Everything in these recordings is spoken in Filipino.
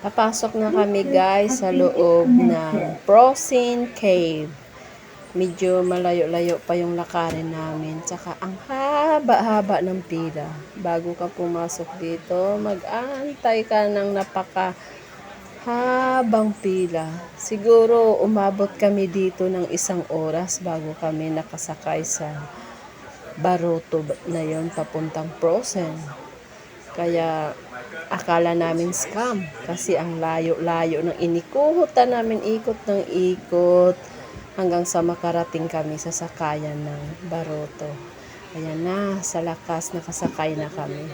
Papasok na kami guys sa loob ng Frozen Cave. Medyo malayo-layo pa yung lakarin namin. Tsaka ang haba-haba ng pila. Bago ka pumasok dito, mag-antay ka ng napaka habang pila. Siguro umabot kami dito ng 1 oras bago kami nakasakay sa Baruto na yon papuntang Frozen. Kaya akala namin scam kasi ang layo-layo ng inikutan namin, ikot ng ikot hanggang sa makarating kami sa sakayan ng Baruto. Ayan na, sa lakas nakasakay na kami.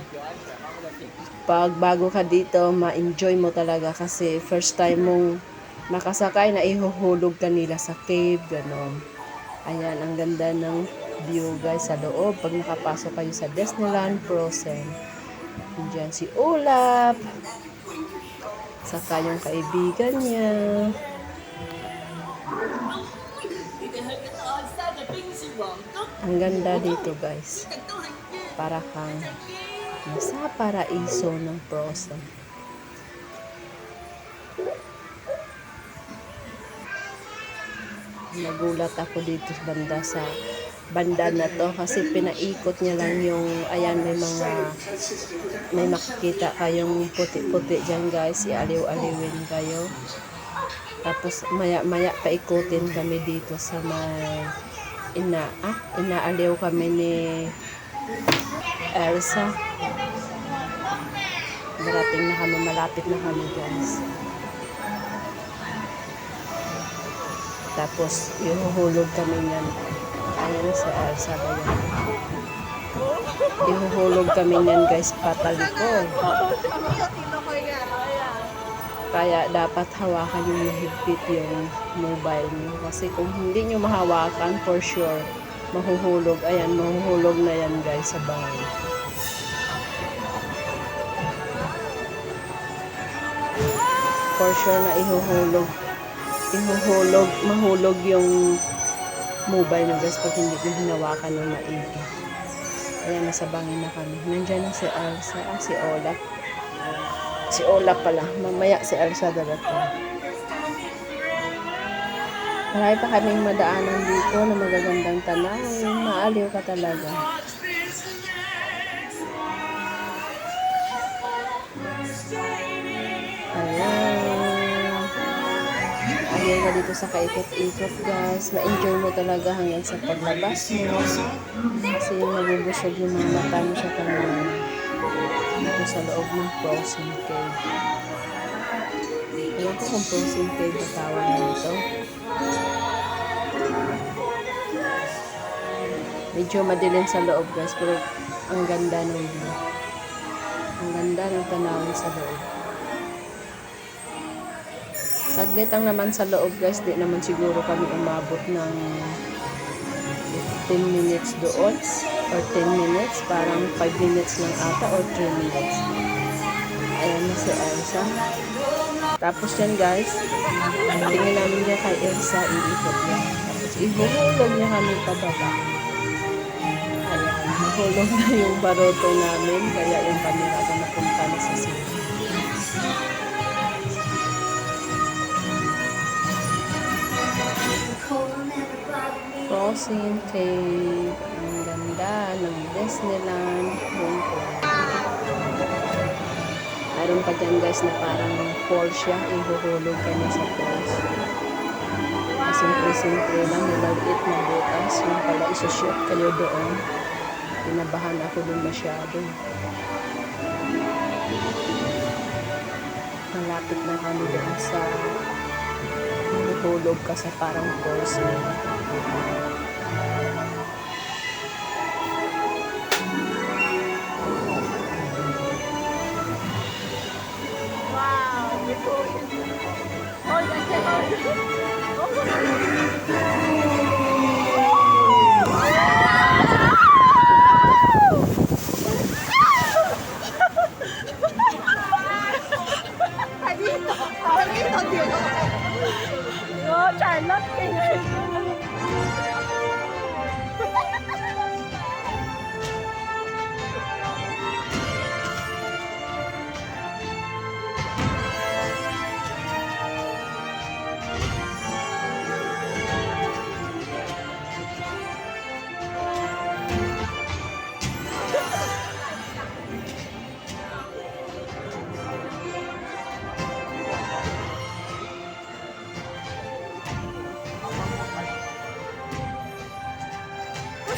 Pag bago ka dito, ma-enjoy mo talaga kasi first time mong makasakay na ihuhulog ka nila sa cave, gano'n. Ayan, ang ganda ng view guys sa loob pag nakapasok kayo sa Disneyland Frozen. Diyan si Olaf. Saka yung kaibigan niya. Ang ganda dito guys. Para kang nasa paraiso ng Frozen. Nagulat ako dito banda sa banda na to kasi pinaikot niya lang yung ayan, may makikita kayong puti-puti dyan guys, ialiw-aliwin kayo. Tapos maya-maya paikutin kami dito sa may inaaliw kami ni Elsa. Darating na kami, malapit na kami guys. Tapos ihuhulog kami niyan. Ayan si Elsa ba yan? Ihuhulog kami niyan guys patalikod. Kaya dapat hawakan yung mahigpit yung mobile niyo. Kasi kung hindi nyo mahawakan, for sure, mahuhulog. Ayan, mahuhulog na yan guys sa bahay. For sure na mahulog yung mobile nyo guys pag hindi nyo hinawakan ng maigi. Ayan, nasa bangin na kami. Nandiyan na si Elsa, si Olaf. Si Olaf pala. Mamaya si Elsa darating. Marami pa kaming madaanan dito na magagandang tanawin. Maaliw ka talaga. Ayan. Ayaw ka dito sa kaikot-ikot guys. Ma-enjoy mo talaga hanggang sa paglabas mo. Kasi nabubusog yung mga mata mo sa kanila. Dito sa loob ng Frozen Cave. Alam ko kung Frozen Cave na tawag nito. Medyo madilim sa loob guys, pero ang ganda ng view. Ang ganda ng tanawin sa loob. Saglit lang naman sa loob guys, di naman siguro kami umabot ng 15 minutes doon or 10 minutes, parang 5 minutes lang ata or 3 minutes. Ayan na si Elsa. Tapos yan guys, tingin namin niya kay Elsa, iikot niya. Tapos ihuhulog niya kami pababa. Ayan, mahulog na yung Baruto namin, kaya yung camera ko napunta na sa sila. Frozen Cave. Ang ganda ng Disneyland Hong Kong. Mayroon pa dyan guys na parang falls siya. Ihuhulog ka na sa falls. Simple-simple lang. Malaliit na butas. Yung pala isushoot kayo doon. Pinabahan ako doon masyado. Malapit na kami doon sa ihuhulog ka sa parang falls.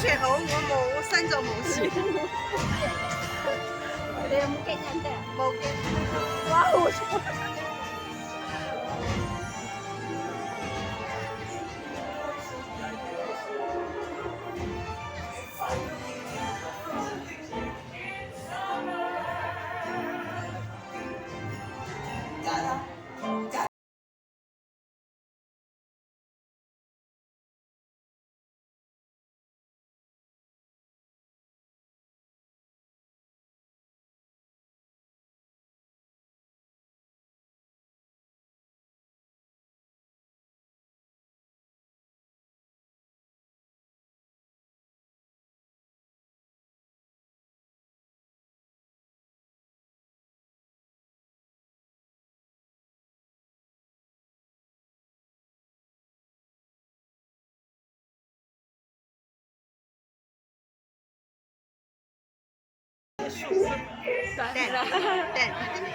騎好，我冇身就冇事。你有冇經驗啫？冇嘅。哇！好对对，